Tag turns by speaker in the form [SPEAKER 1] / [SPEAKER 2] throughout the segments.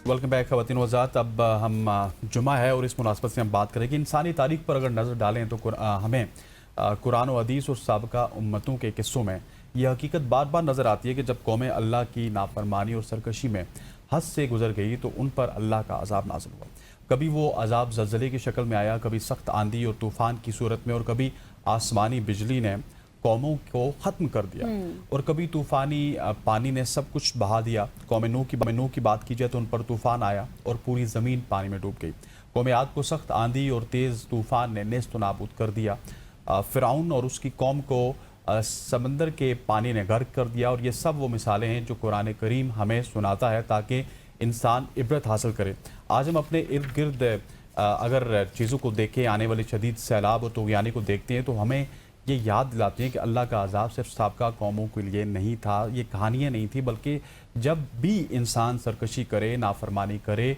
[SPEAKER 1] Welcome back ख़वातीन व हज़रात। अब हम जुमा है और इस मुनासबत से हम बात करें कि इंसानी तारीख़ पर अगर नज़र डालें तो हमें कुरान व हदीस और साबिक़ा उम्मतों के किस्सों में यह हकीकत बार बार नज़र आती है कि जब कौमें अल्लाह की नाफरमानी और सरकशी में हद से गुजर गई तो उन पर अल्लाह का अज़ाब नाज़िल हुआ। कभी वो अज़ाब ज़लज़ले की शक्ल में आया, कभी सख्त आंधी और तूफ़ान की सूरत में, और कभी आसमानी बिजली ने कौमों को ख़त्म कर दिया, और कभी तूफ़ानी पानी ने सब कुछ बहा दिया। कौम नूह की बात की जाए तो उन पर तूफ़ान आया और पूरी ज़मीन पानी में डूब गई। कौम आद को सख्त आंधी और तेज़ तूफ़ान ने नेस्त नाबूद कर दिया। फ़िरऔन और उसकी कौम को समंदर के पानी ने गर्क कर दिया। और ये सब वो मिसालें हैं जो कुरान करीम हमें सुनाता है ताकि इंसान इबरत हासिल करे। आज हम अपने इर्द गिर्द अगर चीज़ों को देखें, आने वाली शदीद सैलाब और तूग़यानी को देखते हैं तो हमें ये याद दिलाती हैं कि अल्लाह का अज़ाब सिर्फ साबका कौमों के लिए नहीं था, ये कहानियाँ नहीं थी, बल्कि जब भी इंसान सरकशी करे, नाफरमानी करे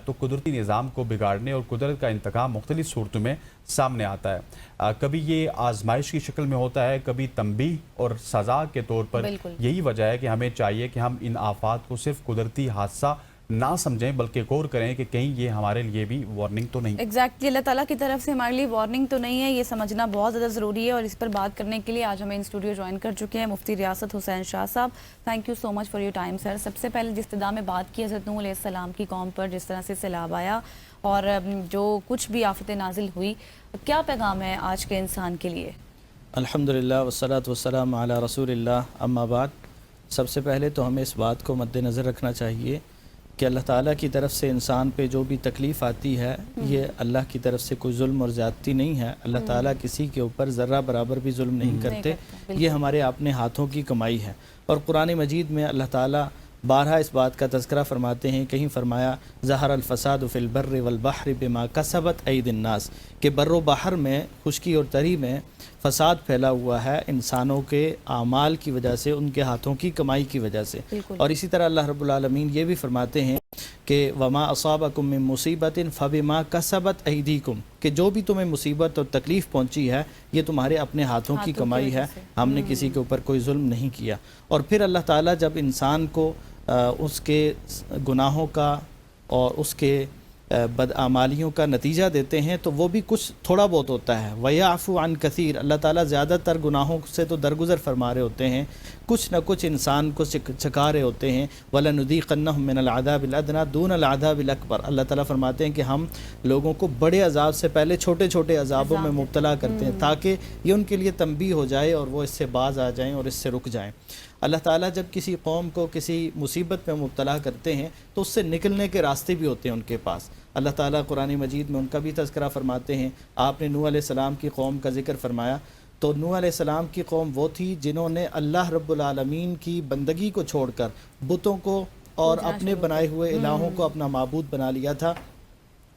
[SPEAKER 1] तो कुदरती निज़ाम को बिगाड़ने और कुदरत का इंतकाम मुख्तलिफ सूरतों में सामने आता है। कभी ये आजमाइश की शक्ल में होता है, कभी तंबीह और सज़ा के तौर पर। यही वजह है कि हमें चाहिए कि हम इन आफात को सिर्फ कुदरती हादसा ना समझें बल्कि गौर करें कि कहीं ये हमारे लिए भी वार्निंग तो नहीं।
[SPEAKER 2] एग्जैक्टली, अल्लाह ताला की तरफ से हमारे लिए वार्निंग तो नहीं है, ये समझना बहुत ज़्यादा ज़रूरी है। और इस पर बात करने के लिए आज हमें इन स्टूडियो ज्वाइन कर चुके हैं मुफ्ती रियासत हुसैन शाह साहब। Thank you so much for your time sir. सबसे पहले जिस इब्तिदा में बात की हज़रत नूह अलैहिस्सलाम की कौम पर जिस तरह से सैलाब आया और जो कुछ भी आफत नाजिल हुई, क्या पैगाम है आज के इंसान के लिए?
[SPEAKER 3] अल्हम्दुलिल्लाह वस्सलातु वस्सलाम अला रसूलिल्लाह, अम्मा बाद। सबसे पहले तो हमें इस बात को मद्देनज़र रखना चाहिए कि अल्लाह ताला की तरफ से इंसान पे जो भी तकलीफ़ आती है ये अल्लाह की तरफ से कोई जुल्म और ज़्यादती नहीं है। अल्लाह ताला किसी के ऊपर ज़र्रा बराबर भी जुल्म नहीं करते, ये हमारे अपने हाथों की कमाई है। और कुरान मजीद में अल्लाह ताला बारहा इस बात का तज़किरा फरमाते हैं। कहीं फरमाया ज़हर अल-फ़साद फ़िल बर्रि वल बहरि बिमा कसबत ऐदिन नास, कि बर्रो बहर में, खुश्की और तरी में फ़साद फैला हुआ है इंसानों के आमाल की वजह से, उनके हाथों की कमाई की वजह से। और इसी तरह अल्लाह रब्बुल आलमीन ये भी फरमाते हैं कि वमा असाबकुम मिन मुसीबतिन फबिमा कसबत ऐदीकुम, कि जो भी तुम्हें मुसीबत और तकलीफ़ पहुंची है ये तुम्हारे अपने हाथों की कमाई है, हमने किसी के ऊपर कोई जुल्म नहीं किया। और फिर अल्लाह ताला जब इंसान को उसके गुनाहों का और उसके बदआमालियों का नतीजा देते हैं तो वो भी कुछ थोड़ा बहुत होता है। वयाफ़ु अन कसीर, अल्लाह ताला ज़्यादातर गुनाहों से तो दरगुजर फरमा रहे होते हैं, कुछ न कुछ इंसान को चखा रहे होते हैं। वलनुज़ीक़न्नहुम मिनल अज़ाबिल अदना दूनल अज़ाबिल अकबर, अल्लाह ताला फरमाते हैं कि हम लोगों को बड़े अज़ाब से पहले छोटे छोटे अज़ाबों में मुब्तला करते हैं ताकि ये उनके लिए तंबीह हो जाए और वो इससे बाज आ जाएँ और इससे रुक जाएँ। अल्लाह ताला जब किसी कौम को किसी मुसीबत में मुब्तला करते हैं तो उससे निकलने के रास्ते भी होते हैं उनके पास। अल्लाह ताला कुरान मजीद में उनका भी तज़किरा फरमाते हैं। आपने नूह अलैहिस्सलाम की कौम का ज़िक्र फरमाया तो नूह अलैहिस्सलाम की कौम वो थी जिन्होंने अल्लाह रब्बुल आलमीन की बंदगी को छोड़कर बुतों को और अपने बनाए हुए इलाहों को अपना माबूद बना लिया था।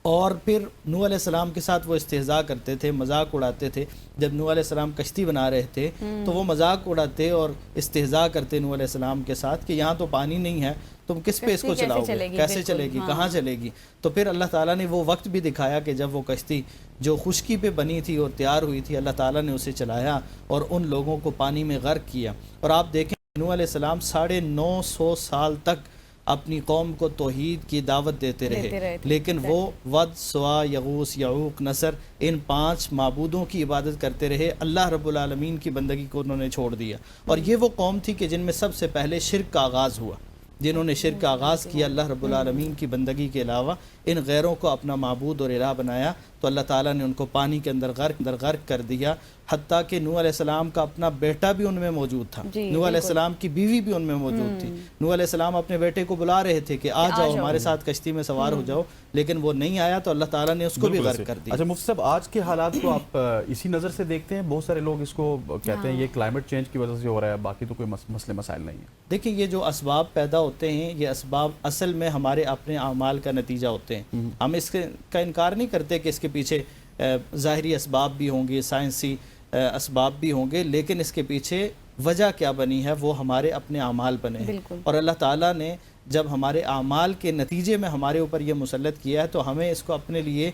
[SPEAKER 3] और फिर नूह अलैहिस्सलाम के साथ वो इस्तेहज़ा करते थे, मजाक उड़ाते थे। जब नूह अलैहिस्सलाम कश्ती बना रहे थे तो वो मजाक उड़ाते और इस्तेहज़ा करते नूह अलैहिस्सलाम के साथ कि यहाँ तो पानी नहीं है, तुम किस पे इसको चलाओगे, कैसे चलेगी, कहाँ चलेगी। तो फिर अल्लाह ताला ने वो वक्त भी दिखाया कि जब वो कश्ती जो खुश्की पे बनी थी और तैयार हुई थी, अल्लाह ताला ने उसे चलाया और उन लोगों को पानी में गर्क किया। और आप देखें नूह अलैहिस्सलाम 950 साल तक अपनी कौम को तौहीद की दावत देते रहे, लेकिन वो वद, सुआ, यगूस, यऊक, नसर, इन 5 माबूदों की इबादत करते रहे। अल्लाह रब्बुल आलमीन की बंदगी को उन्होंने छोड़ दिया। और ये वो कौम थी कि जिनमें सबसे पहले शिर्क का आगाज़ हुआ, जिन्होंने शिर्क का आगाज़ किया, अल्लाह रब्बुल आलमीन की बंदगी के अलावा इन गैरों को अपना माबूद और इलाह बनाया। तो अल्लाह ताला ने उनको पानी के अंदर गर्क कर दिया। हत्ता कि नूह अलैहिस्सलाम का अपना बेटा भी उनमें मौजूद था, नूह अलैहिस्सलाम की बीवी भी उनमें मौजूद थी। नूह अलैहिस्सलाम अपने बेटे को बुला रहे थे कि आ जाओ हमारे साथ कश्ती में सवार हो जाओ, लेकिन वो नहीं आया तो अल्लाह ताला ने उसको भी गर्क कर दिया।
[SPEAKER 1] अच्छा मुफ्ती साहब, आज के हालात को आप इसी नज़र से देखते हैं? बहुत सारे लोग इसको कहते हैं ये क्लाइमेट चेंज की वजह से हो रहा है, बाकी तो कोई मसले मसाइल नहीं है।
[SPEAKER 3] देखिए, ये जो असबाब पैदा होते हैं ये असबाब असल में हमारे अपने अमाल का नतीजा होते हैं। हम इसके का इनकार नहीं करते कि इसके पीछे ज़ाहिरी असबाब भी होंगे, साइंसी असबाब भी होंगे, लेकिन इसके पीछे वजह क्या बनी है वो हमारे अपने अमाल बने हैं। और अल्लाह ताला ने جب ہمارے اعمال کے نتیجے میں ہمارے اوپر یہ مسلط کیا ہے تو ہمیں اس کو اپنے لیے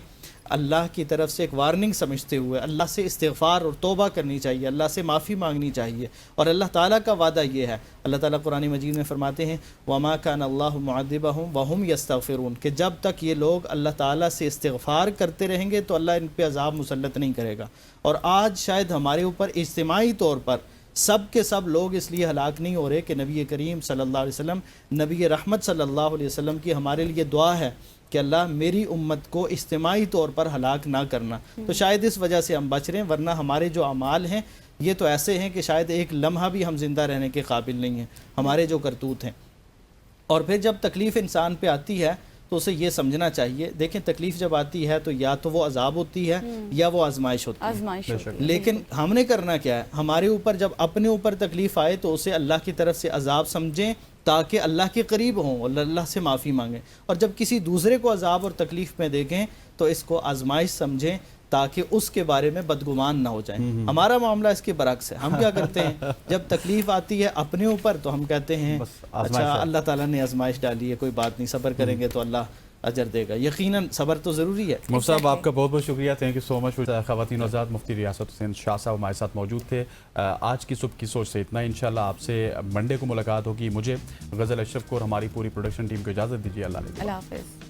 [SPEAKER 3] اللہ کی طرف سے ایک وارننگ سمجھتے ہوئے اللہ سے استغفار اور توبہ کرنی چاہیے، اللہ سے معافی مانگنی چاہیے. اور اللہ تعالیٰ کا وعدہ یہ ہے، اللہ تعالیٰ قرآن مجید میں فرماتے ہیں وَمَا كَانَ اللَّهُ مُعَذِّبَهُمْ وَهُمْ يَسْتَغْفِرُونَ کہ جب تک یہ لوگ اللہ تعالیٰ سے استغفار کرتے رہیں گے تو اللہ ان پہ عذاب مسلط نہیں کرے گا. اور آج شاید ہمارے اوپر اجتماعی طور پر سب کے سب لوگ اس لیے ہلاک نہیں ہو رہے کہ نبی کریم صلی اللہ علیہ وسلم، نبی رحمت صلی اللہ علیہ وسلم کی ہمارے لیے دعا ہے کہ اللہ میری امت کو اجتماعی طور پر ہلاک نہ کرنا. تو شاید اس وجہ سے ہم بچ رہے ہیں، ورنہ ہمارے جو اعمال ہیں یہ تو ایسے ہیں کہ شاید ایک لمحہ بھی ہم زندہ رہنے کے قابل نہیں ہیں ہمارے جو کرتوت ہیں. اور پھر جب تکلیف انسان پہ آتی ہے تو اسے یہ سمجھنا چاہیے، دیکھیں تکلیف جب آتی ہے تو یا تو وہ عذاب ہوتی ہے یا وہ آزمائش ہوتی ہے.
[SPEAKER 2] آزمائش ہوتی ہے.
[SPEAKER 3] لیکن ہم نے کرنا کیا ہے، ہمارے اوپر جب اپنے اوپر تکلیف آئے تو اسے اللہ کی طرف سے عذاب سمجھیں تاکہ اللہ کے قریب ہوں اور اللہ سے معافی مانگیں. اور جب کسی دوسرے کو عذاب اور تکلیف میں دیکھیں تو اس کو آزمائش سمجھیں تاکہ اس کے بارے میں بدگمان نہ ہو جائیں. ہمارا معاملہ اس کے برعکس ہے. ہم کیا کرتے ہیں جب تکلیف آتی ہے اپنے اوپر تو ہم کہتے ہیں اچھا اللہ تعالیٰ نے آزمائش ڈالی ہے، کوئی بات نہیں، صبر کریں گے تو اللہ اجر دے گا. یقیناً صبر تو ضروری ہے.
[SPEAKER 1] مفتی صاحب آپ کا بہت بہت شکریہ، تھینک یو سو مچ. خواتین آزاد مفتی ریاست حسین شاہ صاحب ہمارے ساتھ موجود تھے. آج کی صبح کی سوچ سے اتنا. انشاءاللہ آپ سے منڈے کو ملاقات ہوگی. مجھے غزل اشرف کو اور ہماری پوری پروڈکشن ٹیم کو اجازت دیجیے. اللہ حافظ.